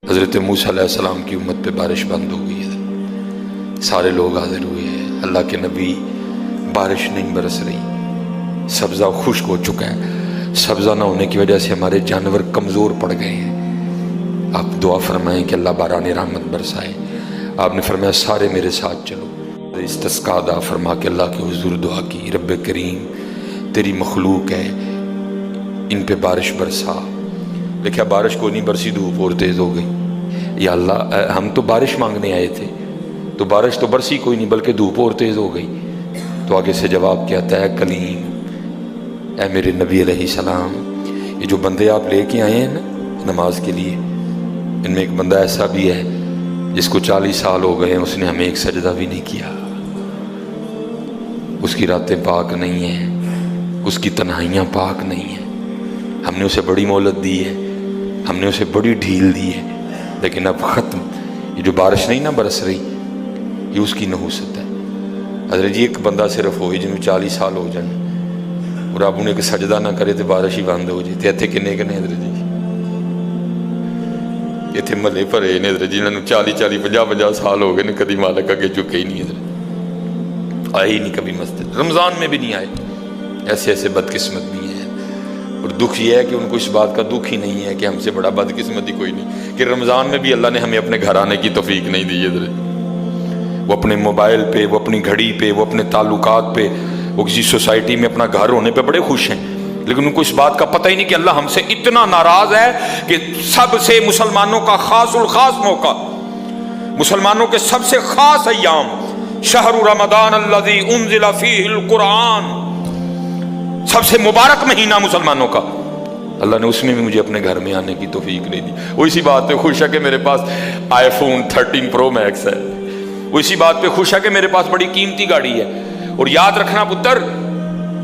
حضرت موسیٰ علیہ السلام کی امت پہ بارش بند ہو گئی ہے، سارے لوگ حاضر ہوئے ہیں، اللہ کے نبی، بارش نہیں برس رہی، سبزہ خشک ہو چکا ہے، سبزہ نہ ہونے کی وجہ سے ہمارے جانور کمزور پڑ گئے ہیں، آپ دعا فرمائیں کہ اللہ باران رحمت برسائے۔ آپ نے فرمایا سارے میرے ساتھ چلو، استسقاء ادا فرما کے اللہ کے حضور دعا کی، رب کریم تیری مخلوق ہے، ان پہ بارش برسا۔ دیکھا بارش کو نہیں برسی، دھوپ اور تیز ہو گئی۔ یا اللہ ہم تو بارش مانگنے آئے تھے، تو بارش تو برسی کوئی نہیں بلکہ دھوپ اور تیز ہو گئی۔ تو آگے سے جواب کیا آتا ہے، کلیم، اے میرے نبی علیہ السلام، یہ جو بندے آپ لے کے آئے ہیں نا نماز کے لیے، ان میں ایک بندہ ایسا بھی ہے جس کو 40 سال ہو گئے ہیں، اس نے ہمیں ایک سجدہ بھی نہیں کیا، اس کی راتیں پاک نہیں ہیں، اس کی تنہائیاں پاک نہیں ہیں، ہم نے اسے بڑی مہلت دی ہے، ہم نے اسے بڑی ڈھیل دی ہے، لیکن اب ختم۔ یہ جو بارش نہیں نہ برس رہی، یہ اس کی نحوست ہے۔ حضرت جی ایک بندہ صرف ہوئی جنہوں 40 سال ہو جائیں اور آپ انہیں ایک سجدہ نہ کرے تو بارش ہی بند ہو جائے۔ اتنے کنے کنے حضرت جی اتنے ملے پھرے نے حضرت جی، انہوں 40 50 سال ہو گئے نے، کدی مالک اگے چکے ہی نہیں، حضرت آئے ہی نہیں کبھی مسجد، رمضان میں بھی نہیں آئے۔ ایسے ایسے بدقسمت بھی ہیں، اور دکھ یہ ہے کہ ان کو اس بات کا دکھ ہی نہیں ہے کہ ہم سے بڑا بدقسمتی کوئی نہیں، کہ رمضان میں بھی اللہ نے ہمیں اپنے گھر آنے کی توفیق نہیں دی ہے۔ وہ اپنے موبائل پہ، وہ اپنی گھڑی پہ، وہ اپنے تعلقات پہ، وہ کسی سوسائٹی میں اپنا گھر ہونے پہ بڑے خوش ہیں، لیکن ان کو اس بات کا پتہ ہی نہیں کہ اللہ ہم سے اتنا ناراض ہے کہ سب سے مسلمانوں کا خاص الخاص موقع، مسلمانوں کے سب سے خاص ایام، شہر رمضان الذی انزل فیہ القرآن، سب سے مبارک مہینہ مسلمانوں کا، اللہ نے اس میں بھی مجھے اپنے گھر میں آنے کی توفیق نہیں دی۔ وہ اسی بات پہ خوش ہے کہ میرے پاس آئی فون 13 پرو میکس ہے، وہ اسی بات پہ خوش ہے کہ میرے پاس بڑی قیمتی گاڑی ہے۔ اور یاد رکھنا پتر،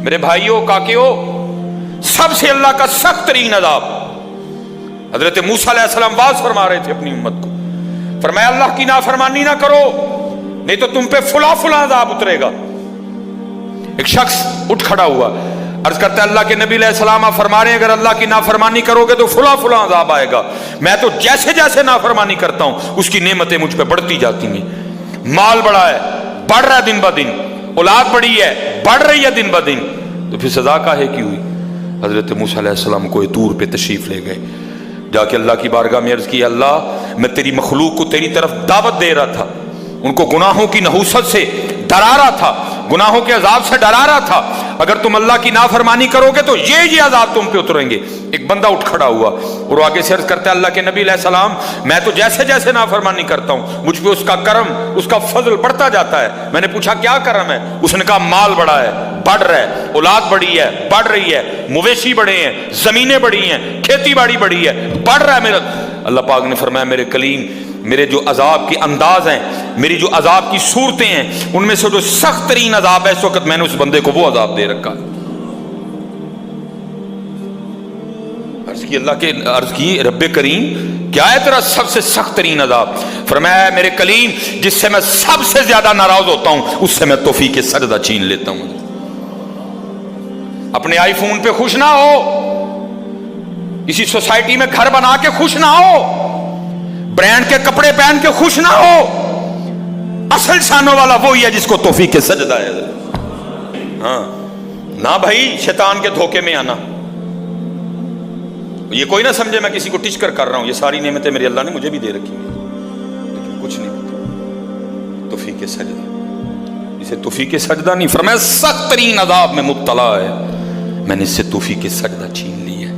میرے بھائیوں، کاکیوں، سب سے اللہ کا سخت ترین عذاب، حضرت موسیٰ علیہ السلام واز فرما رہے تھے اپنی امت کو، فرمایا اللہ کی نافرمانی نہ کرو نہیں تو تم پہ فلاں فلاں عذاب اترے گا۔ ایک شخص اٹھ کھڑا ہوا، عرض کرتا ہے اللہ کے نبی علیہ السلام آپ فرما رہے ہیں اگر اللہ کی نافرمانی کرو گے تو فلاں فلاں عذاب آئے گا، میں تو جیسے جیسے نافرمانی کرتا ہوں اس کی نعمتیں مجھ پہ بڑھتی جاتی ہیں، مال بڑا ہے، بڑھ رہا ہے دن بہ دن، اولاد بڑی ہے، بڑھ رہی ہے دن بہ دن، تو پھر سزا کاہے کی ہوئی؟ حضرت موسیٰ علیہ السلام کوہ طور پہ تشریف لے گئے، جا کے اللہ کی بارگاہ میں عرض کی، اللہ میں تیری مخلوق کو تیری طرف دعوت دے رہا تھا، ان کو گناہوں کی نحوست سے ڈرا رہا تھا، گناہوں کے عذاب سے ڈرا رہا تھا، اگر تم اللہ کی نافرمانی کرو گے تو یہ عذاب تم پہ اتریں گے۔ ایک بندہ اٹھ کھڑا ہوا اور وہ آگے سے عرض کرتا ہے اللہ کے نبی علیہ السلام میں تو جیسے جیسے نافرمانی کرتا ہوں مجھ پہ اس کا کرم، اس کا فضل بڑھتا جاتا ہے۔ میں نے پوچھا کیا کرم ہے؟ اس نے کہا مال بڑا ہے، بڑھ رہا ہے، اولاد بڑی ہے، بڑھ رہی ہے، مویشی بڑے ہیں، زمینیں بڑی ہیں، کھیتی باڑی بڑی ہے، بڑھ رہا ہے میرا۔ اللہ پاک نے فرمایا میرے کلیم، میرے جو عذاب کے انداز ہیں، میری جو عذاب کی صورتیں ہیں، ان میں سے جو سخت ترین عذاب ہے اس وقت میں نے اس بندے کو وہ عذاب دے رکھا ہے۔ عرض کی رب کریم کیا ہے تیرا سب سے سخت ترین عذاب؟ فرمایا میرے کلیم جس سے میں سب سے زیادہ ناراض ہوتا ہوں اس سے میں توفیق سجدہ چھین لیتا ہوں۔ اپنے آئی فون پہ خوش نہ ہو، کسی سوسائٹی میں گھر بنا کے خوش نہ ہو، برانڈ کے کپڑے پہن کے خوش نہ ہو، اصل شانوں والا وہی ہے جس کو توفیق سجدہ ہے۔ ہاں نہ بھائی شیطان کے دھوکے میں آنا، یہ کوئی نہ سمجھے میں کسی کو ٹچ کر رہا ہوں، یہ ساری نعمتیں میرے اللہ نے مجھے بھی دے رکھی ہیں، لیکن کچھ نہیں ہوتا توفیق سجدہ، اسے توفیق سجدہ نہیں فرمایا سخت ترین عذاب میں مبتلا ہے، میں نے اس سے توفیق سجدہ چھین لی ہے،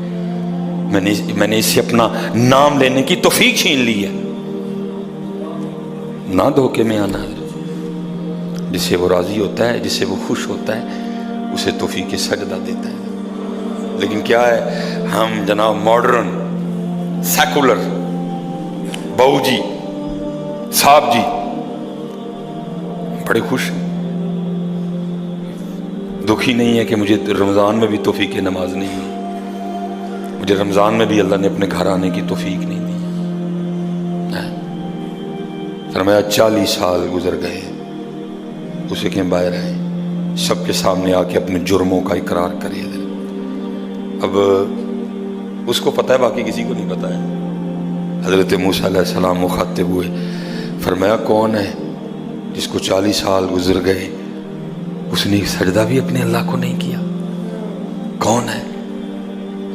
میں نے اس سے اپنا نام لینے کی توفیق چھین لی ہے۔ نہ دھوکے میں آنا، جس سے وہ راضی ہوتا ہے، جس سے وہ خوش ہوتا ہے اسے توفیق سجدہ دیتا ہے۔ لیکن کیا ہے، ہم جناب ماڈرن سیکولر بہو جی صاحب جی بڑے خوش ہیں، دکھی نہیں ہے کہ مجھے رمضان میں بھی توفیق نماز نہیں ہے، مجھے رمضان میں بھی اللہ نے اپنے گھر آنے کی توفیق نہیں دی۔ فرمایا 40 سال گزر گئے، اسے کہ باہر آئے، سب کے سامنے آ کے اپنے جرموں کا اقرار کرے۔ اب اس کو پتہ ہے، باقی کسی کو نہیں پتہ ہے، حضرت موسیٰ علیہ السلام مخاطب ہوئے، فرمایا کون ہے جس کو 40 سال گزر گئے اس نے سجدہ بھی اپنے اللہ کو نہیں کیا؟ کون ہے؟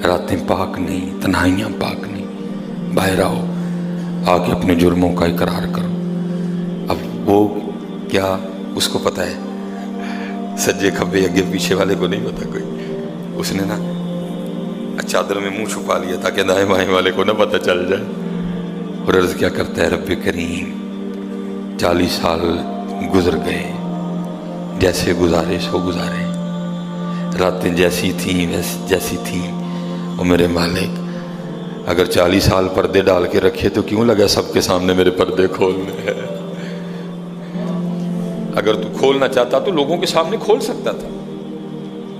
راتیں پاک نہیں، تنہائیاں پاک نہیں، باہر آؤ، آ کے اپنے جرموں کا اقرار کرو۔ اب وہ کیا اس کو پتہ ہے؟ سجے کھبے اگے پیچھے والے کو نہیں پتہ کوئی۔ اس نے نا چادر میں منہ چھپا لیا تاکہ دائیں بائیں والے کو نہ پتہ چل جائے، اور عرض کیا کرتا ہے، رب کریم 40 سال گزر گئے، جیسے گزارے سو گزارے، راتیں جیسی تھیں جیسی تھیں، اور میرے مالک اگر 40 سال پردے ڈال کے رکھے تو کیوں لگا سب کے سامنے میرے پردے کھولنے ہیں؟ اگر تو کھولنا چاہتا تو لوگوں کے سامنے کھول سکتا تھا،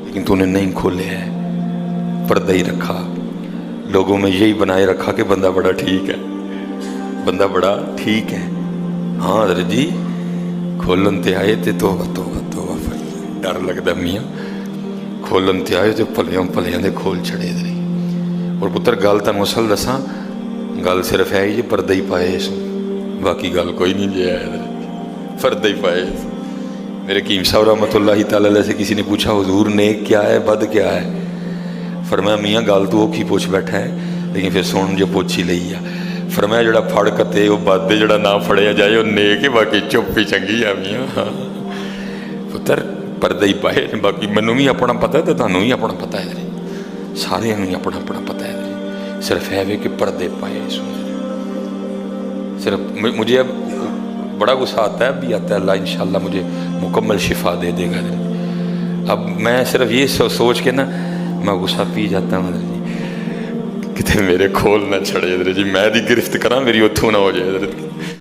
لیکن تو نے نہیں کھولے ہیں، پردہ ہی رکھا۔ لوگوں میں یہی بنائے رکھا کہ بندہ بڑا ٹھیک ہے، بندہ بڑا ٹھیک ہے۔ ہاں حضرت جی کھولن تے آئے تے توبہ توبہ توبہ، ڈر لگتا میاں، کھولن تے آئے تے پلیاں پلیاں دے کھول چھڑے دے۔ اور پتر گل تنوں اصل دساں، گل صرف ہے یہ پردہ ہی پائے اس، باقی گل کوئی نہیں جی ہے، پردہ ہی پائے۔ میرے قیم صاحب رحمۃ اللہ تعالیٰ علیہ سے کسی نے پوچھا حضور نیک کیا ہے بد کیا ہے؟ فرمایا میاں گل تو وہ کی پوچھ بیٹھا ہے، لیکن پھر سن جو پوچھی لئی ہے۔ فرمایا جڑا پھڑ کتے وہ بد، جڑا نہ پھڑیا جائے وہ نیک ہے، باقی چپ ہی چنگی ہے میاں۔ ہاں پتر پردہ ہی پائے، باقی منوں بھی اپنا پتہ ہے تو تانوں بھی اپنا پتہ ہے، سارے ہی اپنا اپنا پتہ ہے، صرف ہے کہ پردے پائے۔ صرف مجھے اب بڑا غصہ آتا ہے، اب بھی آتا ہے، اللہ انشاءاللہ مجھے مکمل شفا دے دے گا۔ اب میں صرف یہ سوچ کے نا میں غصہ پی جاتا ہوں حضرت جی، کتے میرے کھول نہ چھڑے حضرت جی، میں دی گرفت کراں میری اتھوں نہ ہو جائے حضرت۔